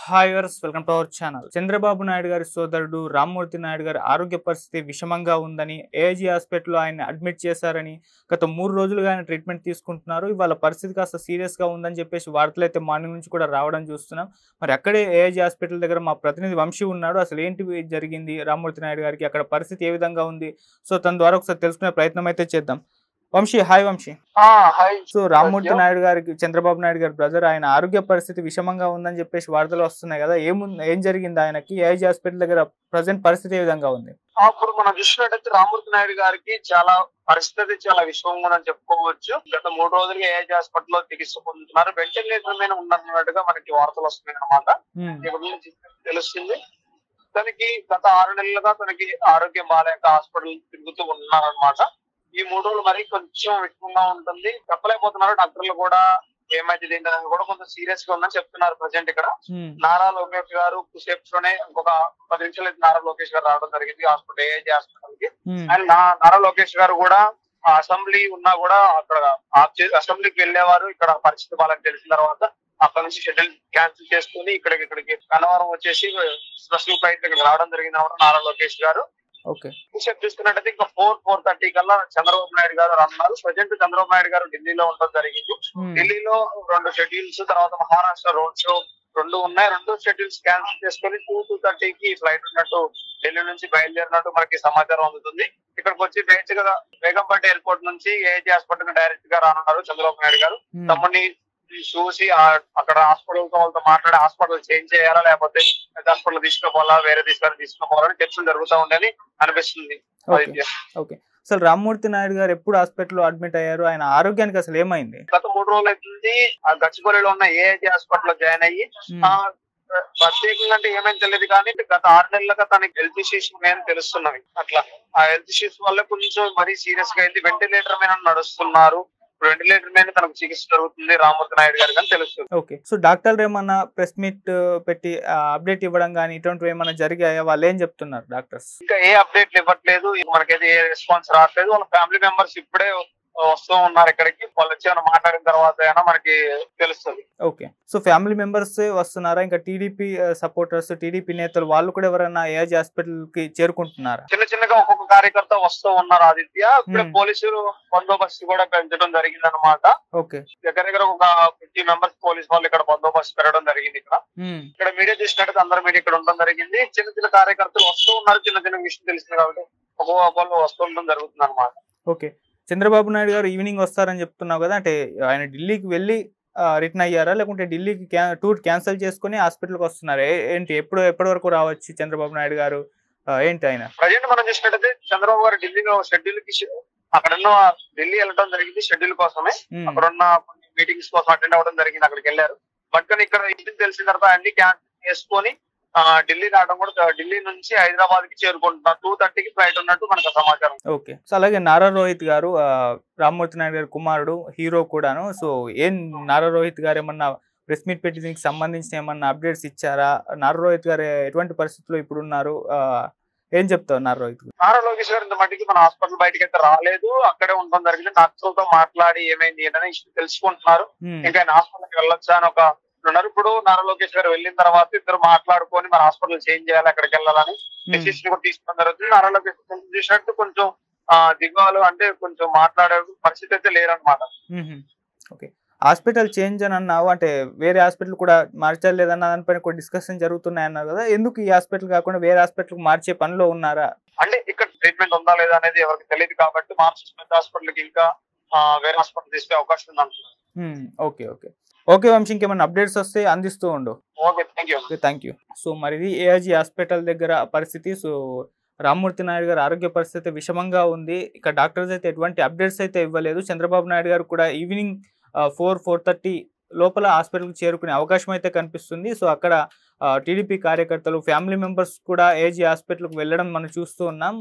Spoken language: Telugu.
Hi viewers welcome to our channel. Chandrababu Naidu గారి సోదరుడు రామ్మూర్తి నాయుడు గారి ఆరోగ్య పరిస్థితి విషమంగా ఉందని ఏఐజీ హాస్పిటల్లో ఆయన అడ్మిట్ చేశారని గత 3 రోజులుగా ఆయన ట్రీట్మెంట్ తీసుకుంటున్నారు. ఇవాళ పరిస్థితి కాస్త సీరియస్గా ఉందని చెప్పేసి వార్తలు అయితే మార్నింగ్ నుంచి కూడా రావడం చూస్తున్నాం. మరి అక్కడే ఏఐజీ హాస్పిటల్ దగ్గర మా ప్రతినిధి వంశీ ఉన్నాడు. అసలు ఏంటి జరిగింది రామ్మూర్తి నాయుడు గారికి, అక్కడ పరిస్థితి ఏ విధంగా ఉంది, సో తన ద్వారా ఒకసారి తెలుసుకునే ప్రయత్నం అయితే చేద్దాం. Vamsi, hi Vamsi. Hi. So Rammurthy Naidu గారికి, చంద్రబాబు నాయుడు గారి బ్రదర్, ఆయన ఆరోగ్య పరిస్థితి విషమంగా ఉందని చెప్పేసి వార్తలు వస్తున్నాయి కదా, ఏం జరిగింది ఆయనకి? ఏఐజీ హాస్పిటల్ దగ్గర ప్రజెంట్ పరిస్థితి ఏ విధంగా ఉంది? ఇప్పుడు మనం చూసినట్టయితే రామ్మూర్తి నాయుడు గారికి చాలా పరిస్థితి చాలా విషమంగా ఉందని చెప్పుకోవచ్చు. గత 3 రోజులుగా ఏఐజీ హాస్పిటల్లో చికిత్స పొందుతున్నారు. వెంటిలేటర్ మీద ఉన్నట్టుగా మనకి వార్తలు వస్తున్నాయి అన్నమాట. ఇక్కడ నుంచి తెలుస్తుంది. తనకి గత 6 నెలలుగా తనకి ఆరోగ్యం బాగాలేక హాస్పిటల్ తిరుగుతూ ఉన్నారనమాట. ఈ 3 రోజులు మరి కొంచెం విషమంగా ఉంటుంది, చెప్పలేకపోతున్నారు డాక్టర్లు కూడా. ఏమైతే ఏంటనేది కూడా కొంచెం సీరియస్ గా ఉందని చెప్తున్నారు ప్రజెంట్ ఇక్కడ. నారా లోకేష్ గారు సేపులోనే ఇంకొక 10 నిమిషాలు అయితే నారా లోకేష్ గారు రావడం జరిగింది హాస్పిటల్, ఏఐజీ హాస్పిటల్ కి. అండ్ నారా లోకేష్ గారు కూడా అసెంబ్లీ ఉన్నా కూడా అక్కడ అసెంబ్లీకి వెళ్లేవారు. ఇక్కడ పరిస్థితి వాళ్ళకి తెలిసిన తర్వాత అక్కడ నుంచి షెడ్యూల్ క్యాన్సిల్ చేసుకుని ఇక్కడికి కనవరం వచ్చేసి స్పెషల్ ఫ్లైట్ ఇక్కడికి రావడం జరిగింది నారా లోకేష్ గారు. చూస్తున్నట్టయితే ఇంకా 4:30 కల్లా చంద్రబాబు నాయుడు గారు అన్నారు. ప్రజెంట్ చంద్రబాబు నాయుడు గారు ఢిల్లీలో ఉండడం జరిగింది. ఢిల్లీలో 2 షెడ్యూల్స్, తర్వాత మహారాష్ట్ర రోడ్ షో 2 ఉన్నాయి. 2 షెడ్యూల్స్ క్యాన్సిల్ చేసుకుని 2:30కి ఫ్లైట్ ఉన్నట్టు ఢిల్లీ నుంచి బయలుదేరినట్టు మనకి సమాచారం అందుతుంది. ఇక్కడికి వచ్చి బేగంపేట ఎయిర్పోర్ట్ నుంచి ఏఐజీ హాస్పిటల్ డైరెక్ట్ గా రానున్నారు చంద్రబాబు నాయుడు గారు. తమ్ముడిని చూసి అక్కడ హాస్పిటల్ తో వాళ్ళతో మాట్లాడి హాస్పిటల్ చేంజ్ చేయాలా, లేకపోతే పెద్ద హాస్పిటల్ తీసుకోవాలా, వేరే తీసుకోవాలని చర్చలు జరుగుతూ ఉండని అనిపిస్తుంది. ఓకే, అసలు రామ్మూర్తి నాయుడు గారు ఎప్పుడు హాస్పిటల్లో అడ్మిట్ అయ్యారు? ఆయన ఆరోగ్యానికి అసలు ఏమైంది? గత 3 రోజులు అవుతుంది. ఆ గచ్చిబౌలిలో ఉన్న ఏఐజీ హాస్పిటల్ జాయిన్ అయ్యి ప్రత్యేకంగా అంటే ఏమైనా తెలియదు కానీ గత 6 నెలలుగా తనకి హెల్త్ ఇష్యూస్ ఉన్నాయని తెలుస్తున్నవి. అట్లా ఆ హెల్త్ ఇష్యూస్ వల్ల కొంచెం మరీ సీరియస్ గా అయింది. వెంటిలేటర్ మీద నడుస్తున్నారు. వెంటిలేటర్ మీద తనకు చికిత్స జరుగుతుంది రామ్మూర్తి నాయుడు గారికి అని తెలుస్తుంది. ఓకే, సో డాక్టర్లు ఏమన్నా ప్రెస్ మీట్ పెట్టి అప్డేట్ ఇవ్వడం కానీ ఇటువంటివి ఏమన్నా జరిగాయా? వాళ్ళు ఏం చెప్తున్నారు డాక్టర్స్? ఇంకా ఏ అప్డేట్లు ఇవ్వట్లేదు, మనకైతే ఏ రెస్పాన్స్ రావట్లేదు. వాళ్ళ ఫ్యామిలీ మెంబర్స్ ఇప్పుడే వస్తూ ఉన్నారు ఇక్కడికి. వాళ్ళు వచ్చి మాట్లాడిన తర్వాత అయినా మనకి తెలుస్తుంది. ఓకే, సో ఫ్యామిలీ మెంబర్స్ వస్తున్నారా? ఇంకా టీడీపీ సపోర్టర్స్, టీడీపీ నేతలు వాళ్ళు కూడా ఎవరైనా ఏఐజీ హాస్పిటల్ కి చేరుకుంటున్నారా? చిన్నగా ఒక్కొక్క కార్యకర్త వస్తూ ఉన్నారు ఆదిత్య. ఇప్పుడు పోలీసులు బందోబస్తు కూడా పెంచడం జరిగింది అనమాట. ఓకే, దగ్గర ఒక 50 మెంబర్స్ పోలీస్ వాళ్ళు ఇక్కడ బందోబస్తు పెరగడం జరిగింది. ఇక్కడ మీడియా చూసినట్టు అందరూ మీడియా ఇక్కడ ఉండడం జరిగింది. చిన్న కార్యకర్తలు వస్తూ ఉన్నారు. చిన్న విషయం తెలిసింది కాబట్టి ఒక్కొక్కళ్ళు వస్తూ ఉండడం జరుగుతుంది అనమాట. ఓకే, చంద్రబాబు నాయుడు గారు ఈవినింగ్ వస్తారని చెప్తున్నావు కదా, అంటే ఆయన ఢిల్లీకి వెళ్ళి రిటర్న్ అయ్యారా, లేకుంటే ఢిల్లీకి టూర్ క్యాన్సిల్ చేసుకుని హాస్పిటల్కి వస్తున్నారు? ఏంటి, ఎప్పటి వరకు రావచ్చు చంద్రబాబు నాయుడు గారు? ఏంటి ఆయన ప్రజెంట్ మనం చూసినట్టయితే చంద్రబాబు గారు ఢిల్లీలో షెడ్యూల్ కి అక్కడ ఢిల్లీ వెళ్ళడం జరిగింది. షెడ్యూల్ కోసమే అక్కడ ఉన్న కొన్ని మీటింగ్స్ కోసం అటెండ్ అవ్వడం జరిగింది. అక్కడికి వెళ్ళారు. బట్ కానీ ఇక్కడ ఇంటికి తెలిసిన తర్వాత అన్ని క్యాన్సిల్ చేసుకొని ఢిల్లీ రావడం కూడా, ఢిల్లీ నుంచి హైదరాబాద్ కి చేరుకుంటున్నారు. 2:30కి ఫ్లైట్ ఉన్నట్టు మనకు సమాచారం. ఓకే, సో అలాగే నారా రోహిత్ గారు, రామ్మూర్తి నాయుడు గారి కుమారుడు, హీరో కూడాను. సో ఏం నారా రోహిత్ గారు ఏమన్నా ప్రెస్ మీట్ పెట్టి దీనికి సంబంధించిన ఏమన్నా అప్డేట్స్ ఇచ్చారా? నారా రోహిత్ గారు ఎటువంటి పరిస్థితుల్లో ఇప్పుడు ఉన్నారు? ఏం చెప్తారు నారా రోహిత్ గారు? నారా లోకేష్ గారు ఇంత మట్టికి మన హాస్పిటల్ బయటకి అయితే రాలేదు. అక్కడే ఉండడం జరిగింది. డాక్టర్లతో మాట్లాడి ఏమైంది ఏంటనే తెలుసుకుంటున్నారు. ఇంకా ఆయన హాస్పిటల్కి వెళ్ళొచ్చా అని ఒక ఉన్నారు. ఇప్పుడు నారా లోకేష్ గారు వెళ్ళిన తర్వాత ఇద్దరు మాట్లాడుకొని మన హాస్పిటల్ చేంజ్ చేయాలి, అక్కడికి వెళ్ళాలని డెసిషన్ కూడా తీసుకోవడం జరుగుతుంది. నారా లోకేష్ చూసినట్టు కొంచెం దిగాలు అంటే కొంచెం మాట్లాడే పరిస్థితి అయితే లేరనమాట. ఓకే, హాస్పిటల్ చేంజ్ అని అన్నావు, అంటే వేరే హాస్పిటల్ కూడా మార్చలేదన్న దానిపైన కొన్ని డిస్కషన్ జరుగుతున్నాయి అన్నారు కదా, ఎందుకు ఈ హాస్పిటల్ కాకుండా వేరే హాస్పిటల్ మార్చే పనిలో ఉన్నారా? అంటే ఇక్కడ ట్రీట్మెంట్ ఉందా లేదా అనేది ఎవరికి తెలియదు కాబట్టి మార్చి పెద్ద హాస్పిటల్ కి ఇంకా వేరే హాస్పిటల్ తీసుకునే అవకాశం ఉంది అంటున్నారు. ఓకే ఓకే ఓకే వంశీ, ఇంకేమైనా అప్డేట్స్ వస్తే అందిస్తూ ఉండు. Okay, thank you. సో మరి ఇది ఏఐజీ హాస్పిటల్ దగ్గర పరిస్థితి. సో రామ్మూర్తి నాయుడు గారు ఆరోగ్య పరిస్థితి విషమంగా ఉంది. ఇక డాక్టర్స్ అయితే ఎటువంటి అప్డేట్స్ అయితే ఇవ్వలేదు. చంద్రబాబు నాయుడు గారు కూడా ఈవినింగ్ 4:30 లోపల హాస్పిటల్కి చేరుకునే అవకాశం అయితే కనిపిస్తుంది. సో అక్కడ టీడీపీ కార్యకర్తలు, ఫ్యామిలీ మెంబర్స్ కూడా ఏఐజీ హాస్పిటల్కి వెళ్ళడం మనం చూస్తూ ఉన్నాం.